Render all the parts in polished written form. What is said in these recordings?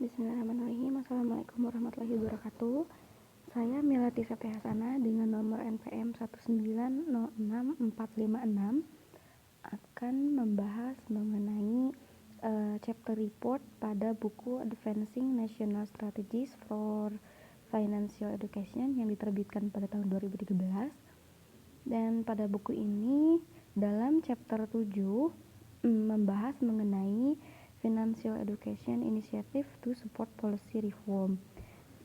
Bismillahirrahmanirrahim. Assalamualaikum warahmatullahi wabarakatuh. Saya Melati Septiasana dengan nomor NPM 1906456 akan membahas mengenai chapter report pada buku Advancing National Strategies for Financial Education yang diterbitkan pada tahun 2013. Dan pada buku ini dalam chapter 7 membahas mengenai Financial Education Initiative to Support Policy Reform.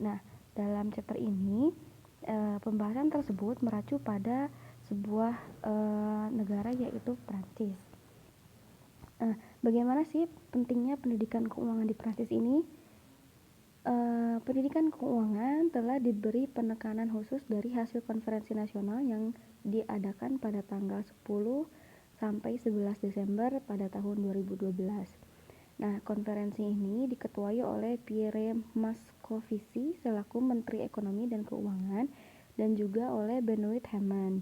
Nah, dalam chapter ini pembahasan tersebut meracu pada sebuah negara yaitu Prancis. Bagaimana sih pentingnya pendidikan keuangan di Prancis ini? Pendidikan keuangan telah diberi penekanan khusus dari hasil konferensi nasional yang diadakan pada tanggal 10 sampai 11 Desember pada tahun 2012. Nah, konferensi ini diketuai oleh Pierre Moscovici selaku Menteri Ekonomi dan Keuangan dan juga oleh Benoit Hamon.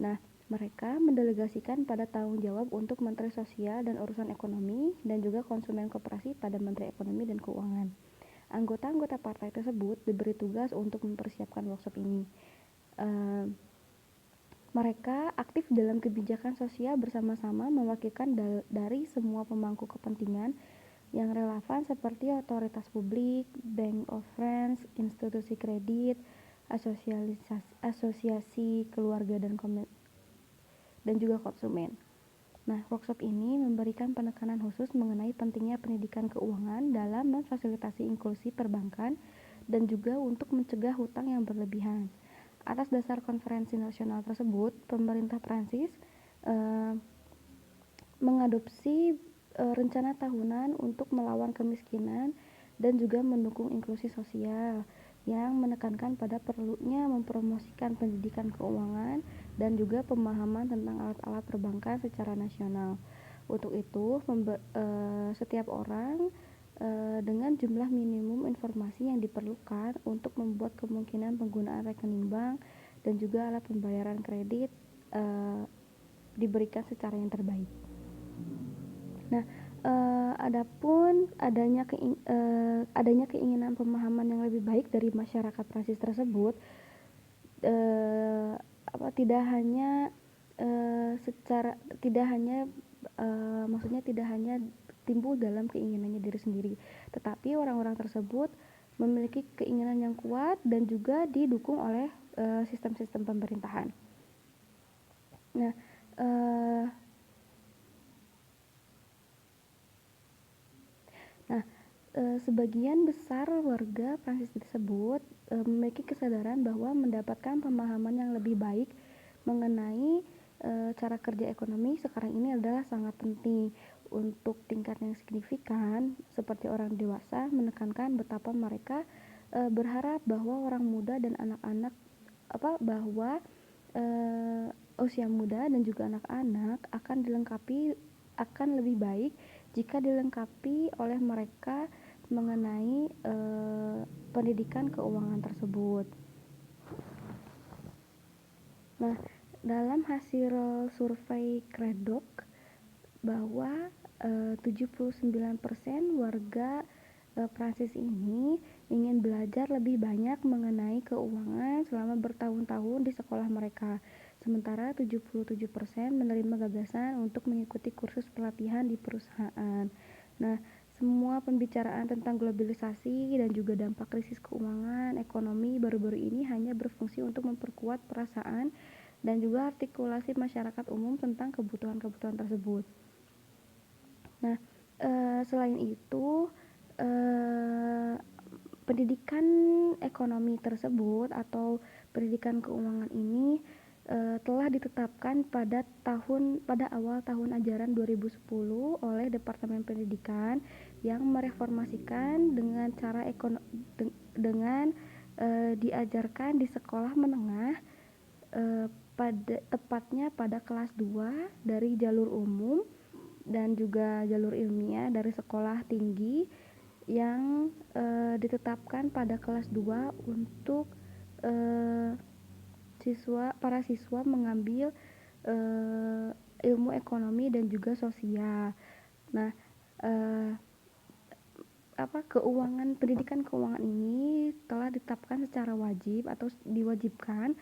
Nah, mereka mendelegasikan pada tanggung jawab untuk Menteri Sosial dan Urusan Ekonomi dan juga Konsumen Koperasi pada Menteri Ekonomi dan Keuangan. Anggota-anggota partai tersebut diberi tugas untuk mempersiapkan workshop ini. Mereka aktif dalam kebijakan sosial bersama-sama mewakilkan dari semua pemangku kepentingan yang relevan seperti otoritas publik, Bank of France, institusi kredit, asosiasi keluarga dan juga konsumen. Nah, workshop ini memberikan penekanan khusus mengenai pentingnya pendidikan keuangan dalam memfasilitasi inklusi perbankan dan juga untuk mencegah hutang yang berlebihan. Atas dasar konferensi nasional tersebut, pemerintah Prancis mengadopsi rencana tahunan untuk melawan kemiskinan dan juga mendukung inklusi sosial yang menekankan pada perlunya mempromosikan pendidikan keuangan dan juga pemahaman tentang alat-alat perbankan secara nasional. Untuk itu, setiap orang dengan jumlah minimum informasi yang diperlukan untuk membuat kemungkinan penggunaan rekening bank dan juga alat pembayaran kredit diberikan secara yang terbaik. Nah, adapun adanya keinginan pemahaman yang lebih baik dari masyarakat Prancis tersebut tidak hanya timbul dalam keinginannya diri sendiri, tetapi orang-orang tersebut memiliki keinginan yang kuat dan juga didukung oleh sistem-sistem pemerintahan. Nah, sebagian besar warga Prancis tersebut memiliki kesadaran bahwa mendapatkan pemahaman yang lebih baik mengenai cara kerja ekonomi sekarang ini adalah sangat penting. Untuk tingkat yang signifikan seperti orang dewasa menekankan betapa mereka berharap bahwa orang muda dan anak-anak bahwa usia muda dan juga anak-anak akan lebih baik jika dilengkapi oleh mereka mengenai pendidikan keuangan tersebut. Nah, dalam hasil survei Creddoc bahwa 79% warga Prancis ini ingin belajar lebih banyak mengenai keuangan selama bertahun-tahun di sekolah mereka. Sementara 77% menerima gagasan untuk mengikuti kursus pelatihan di perusahaan. Nah, semua pembicaraan tentang globalisasi dan juga dampak krisis keuangan ekonomi baru-baru ini hanya berfungsi untuk memperkuat perasaan dan juga artikulasi masyarakat umum tentang kebutuhan-kebutuhan tersebut. Nah, selain itu, pendidikan ekonomi tersebut atau pendidikan keuangan ini telah ditetapkan pada awal tahun ajaran 2010 oleh Departemen Pendidikan yang mereformasikan dengan cara diajarkan di sekolah menengah tepatnya pada kelas 2 dari jalur umum dan juga jalur ilmiah dari sekolah tinggi yang ditetapkan pada kelas 2 untuk para siswa mengambil ilmu ekonomi dan juga sosial. Nah, pendidikan keuangan ini telah ditetapkan secara wajib atau diwajibkan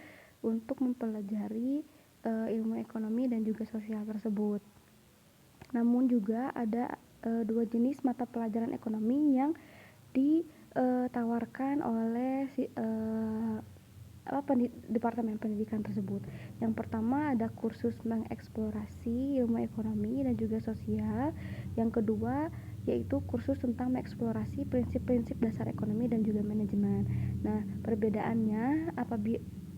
untuk mempelajari ilmu ekonomi dan juga sosial tersebut. Namun juga ada dua jenis mata pelajaran ekonomi yang ditawarkan oleh Departemen Pendidikan tersebut. Yang pertama ada kursus mengeksplorasi ilmu ekonomi dan juga sosial. Yang kedua yaitu kursus tentang mengeksplorasi prinsip-prinsip dasar ekonomi dan juga manajemen. Nah, perbedaannya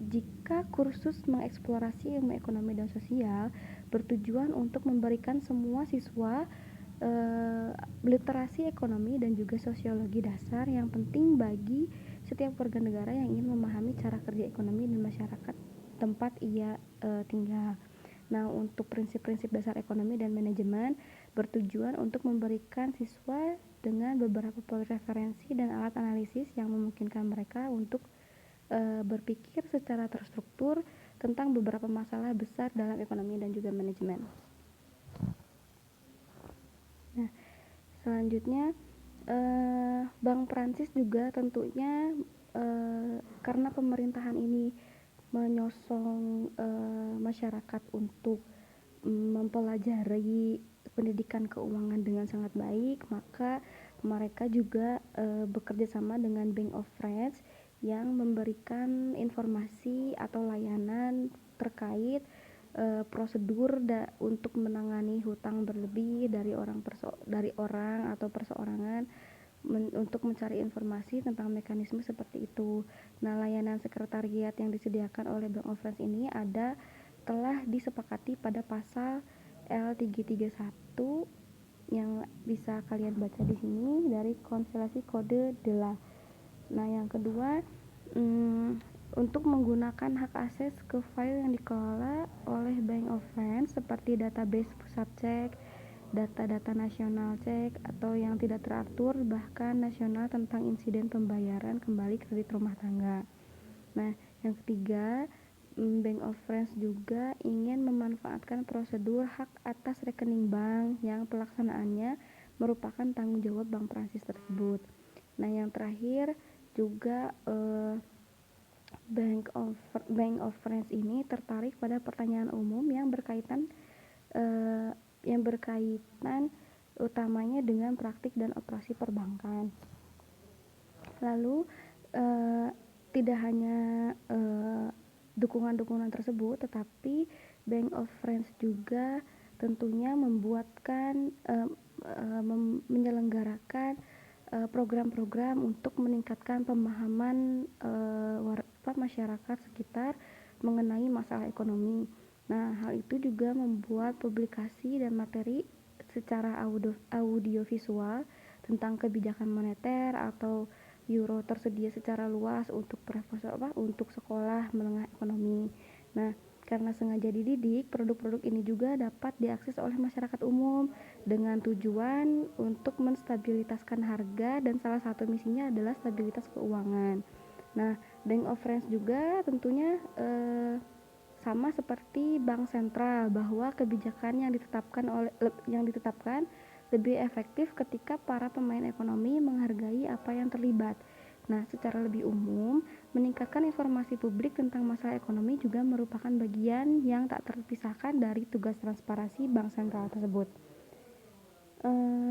jika kursus mengeksplorasi ilmu ekonomi dan sosial bertujuan untuk memberikan semua siswa literasi ekonomi dan juga sosiologi dasar yang penting bagi setiap warga negara yang ingin memahami cara kerja ekonomi dan masyarakat tempat ia tinggal. Nah, untuk prinsip-prinsip dasar ekonomi dan manajemen bertujuan untuk memberikan siswa dengan beberapa poin referensi dan alat analisis yang memungkinkan mereka untuk berpikir secara terstruktur tentang beberapa masalah besar dalam ekonomi dan juga manajemen. Nah, selanjutnya Bank Prancis juga tentunya karena pemerintahan ini menyosong masyarakat untuk mempelajari pendidikan keuangan dengan sangat baik, maka mereka juga bekerja sama dengan Bank of France yang memberikan informasi atau layanan terkait prosedur untuk menangani hutang berlebih dari orang atau perseorangan untuk mencari informasi tentang mekanisme seperti itu. Nah, layanan sekretariat yang disediakan oleh Bank of France ini telah disepakati pada pasal L331 yang bisa kalian baca di sini dari Konstelasi Kode Dela. Nah, yang kedua, untuk menggunakan hak akses ke file yang dikelola oleh Bank of France seperti database pusat cek, data-data nasional cek atau yang tidak teratur bahkan nasional tentang insiden pembayaran kembali kredit rumah tangga. Nah, yang ketiga, Bank of France juga ingin memanfaatkan prosedur hak atas rekening bank yang pelaksanaannya merupakan tanggung jawab Bank Prancis tersebut. Nah, yang terakhir juga Bank of France ini tertarik pada pertanyaan umum yang berkaitan utamanya dengan praktik dan operasi perbankan. Lalu tidak hanya dukungan-dukungan tersebut, tetapi Bank of France juga tentunya menyelenggarakan program-program untuk meningkatkan pemahaman masyarakat sekitar mengenai masalah ekonomi. Nah, hal itu juga membuat publikasi dan materi secara audiovisual tentang kebijakan moneter atau euro tersedia secara luas untuk sekolah menengah ekonomi. Nah, karena sengaja dididik, produk-produk ini juga dapat diakses oleh masyarakat umum dengan tujuan untuk menstabilitaskan harga dan salah satu misinya adalah stabilitas keuangan. Nah, Bank of France juga tentunya sama seperti bank sentral bahwa kebijakan yang ditetapkan lebih efektif ketika para pemain ekonomi menghargai apa yang terlibat. Nah, secara lebih umum, meningkatkan informasi publik tentang masalah ekonomi juga merupakan bagian yang tak terpisahkan dari tugas transparansi bank sentral tersebut.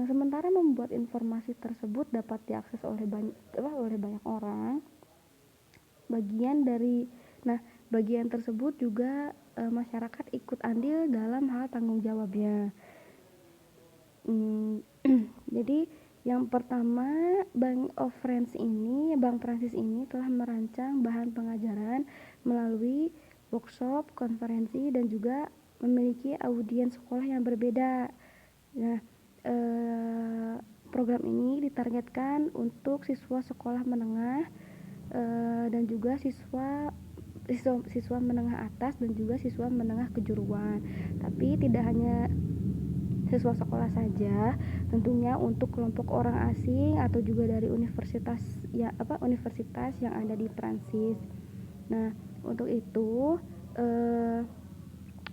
Sementara membuat informasi tersebut dapat diakses oleh banyak orang, bagian tersebut juga masyarakat ikut andil dalam hal tanggung jawabnya. Jadi yang pertama, Bank Prancis ini telah merancang bahan pengajaran melalui workshop, konferensi, dan juga memiliki audiens sekolah yang berbeda. Nah, program ini ditargetkan untuk siswa sekolah menengah dan juga siswa menengah atas dan juga siswa menengah kejuruan. Tapi tidak hanya siswa sekolah saja, tentunya untuk kelompok orang asing atau juga dari universitas yang ada di Prancis. Nah, untuk itu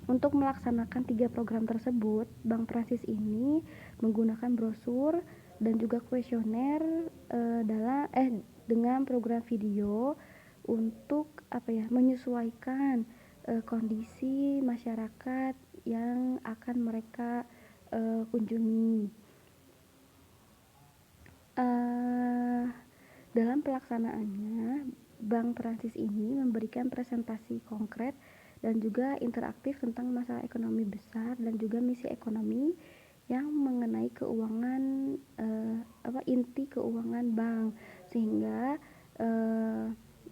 untuk melaksanakan 3 program tersebut, Bank Prancis ini menggunakan brosur dan juga kuesioner dengan program video untuk menyesuaikan kondisi masyarakat yang akan mereka kunjungi. Dalam pelaksanaannya, Bank Transis ini memberikan presentasi konkret dan juga interaktif tentang masalah ekonomi besar dan juga misi ekonomi yang mengenai keuangan inti keuangan bank, sehingga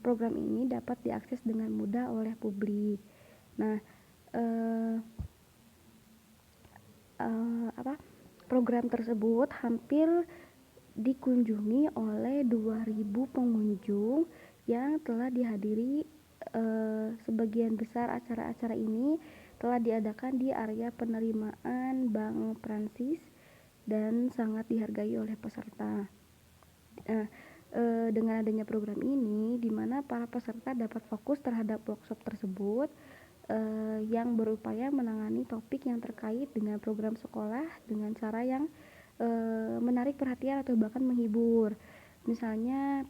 program ini dapat diakses dengan mudah oleh publik. Nah, program tersebut hampir dikunjungi oleh 2.000 pengunjung yang telah dihadiri. Sebagian besar acara-acara ini telah diadakan di area penerimaan Bank Transis dan sangat dihargai oleh peserta. Dengan adanya program ini, di mana para peserta dapat fokus terhadap workshop tersebut yang berupaya menangani topik yang terkait dengan program sekolah dengan cara yang menarik perhatian atau bahkan menghibur. Misalnya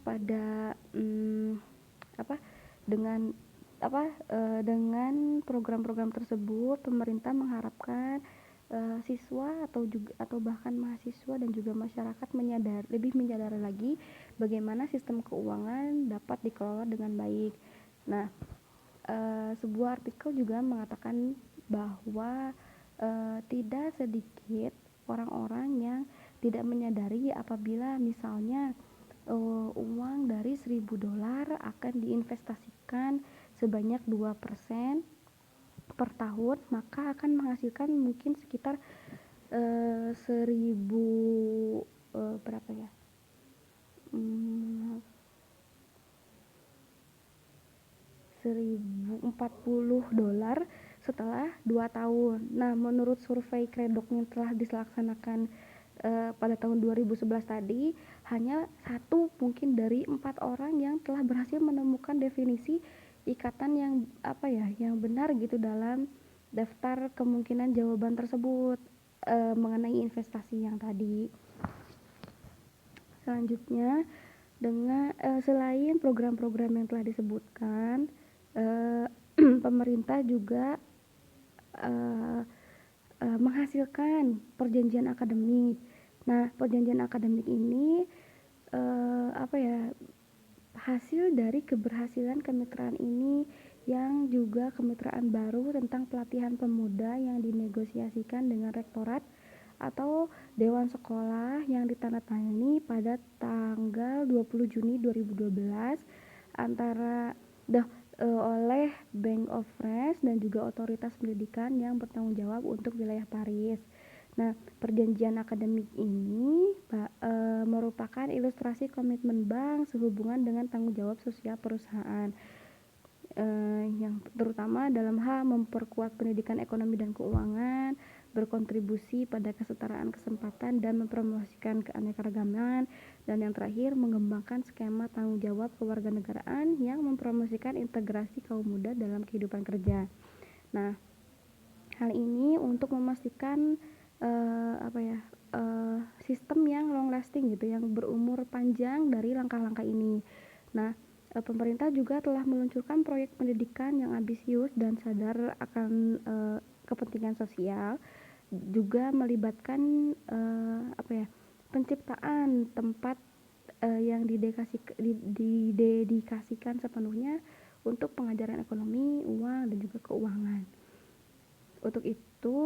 dengan program-program tersebut pemerintah mengharapkan siswa atau bahkan mahasiswa dan juga masyarakat lebih menyadari lagi bagaimana sistem keuangan dapat dikelola dengan baik. Nah, sebuah artikel juga mengatakan bahwa tidak sedikit orang-orang yang tidak menyadari apabila misalnya uang dari $1.000 akan diinvestasikan sebanyak 2% per tahun, maka akan menghasilkan mungkin sekitar 1.040 dolar setelah 2 tahun. Nah, menurut survei Kredok yang telah dilaksanakan pada tahun 2011 tadi, hanya 1 mungkin dari 4 orang yang telah berhasil menemukan definisi ikatan yang benar gitu dalam daftar kemungkinan jawaban tersebut mengenai investasi yang tadi. Selanjutnya, selain program-program yang telah disebutkan, pemerintah juga menghasilkan perjanjian akademik. Nah, perjanjian akademik ini hasil dari keberhasilan kemitraan ini yang juga kemitraan baru tentang pelatihan pemuda yang dinegosiasikan dengan rektorat atau dewan sekolah yang ditandatangani pada tanggal 20 Juni 2012 oleh Bank of France dan juga otoritas pendidikan yang bertanggung jawab untuk wilayah Paris. Nah, perjanjian akademik ini merupakan ilustrasi komitmen bank sehubungan dengan tanggung jawab sosial perusahaan, yang terutama dalam hal memperkuat pendidikan ekonomi dan keuangan, berkontribusi pada kesetaraan kesempatan dan mempromosikan keanekaragaman, dan yang terakhir mengembangkan skema tanggung jawab kewarganegaraan yang mempromosikan integrasi kaum muda dalam kehidupan kerja. Nah, hal ini untuk memastikan sistem yang long lasting gitu, yang berumur panjang dari langkah-langkah ini. Nah, pemerintah juga telah meluncurkan proyek pendidikan yang ambisius dan sadar akan kepentingan sosial, juga melibatkan penciptaan tempat yang didedikasikan sepenuhnya untuk pengajaran ekonomi, uang, dan juga keuangan. Untuk itu,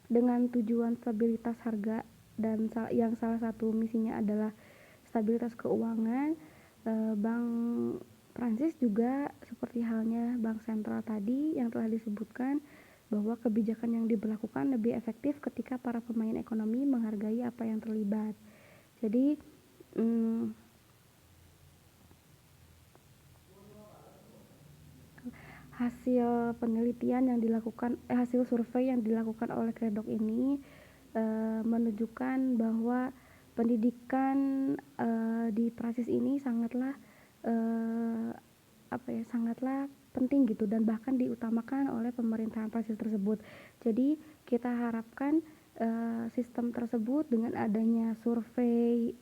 dengan tujuan stabilitas harga dan yang salah satu misinya adalah stabilitas keuangan, Bank Prancis juga seperti halnya Bank Sentral tadi yang telah disebutkan bahwa kebijakan yang diberlakukan lebih efektif ketika para pemain ekonomi menghargai apa yang terlibat. Jadi hasil survei yang dilakukan oleh Kredok ini menunjukkan bahwa pendidikan di Prancis ini sangatlah penting gitu, dan bahkan diutamakan oleh pemerintahan Prancis tersebut. Jadi kita harapkan sistem tersebut dengan adanya survei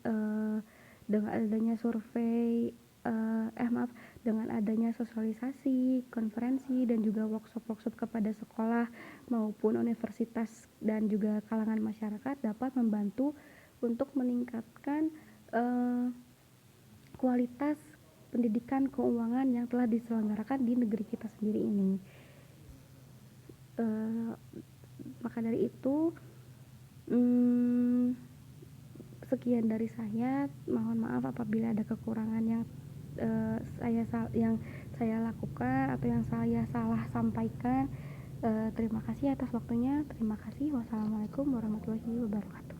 maaf dengan adanya sosialisasi, konferensi dan juga workshop-workshop kepada sekolah maupun universitas dan juga kalangan masyarakat dapat membantu untuk meningkatkan kualitas pendidikan keuangan yang telah diselenggarakan di negeri kita sendiri ini. Maka dari itu sekian dari saya. Mohon maaf apabila ada kekurangan yang saya lakukan atau yang saya salah sampaikan. Terima kasih atas waktunya. Terima kasih. Wassalamualaikum warahmatullahi wabarakatuh.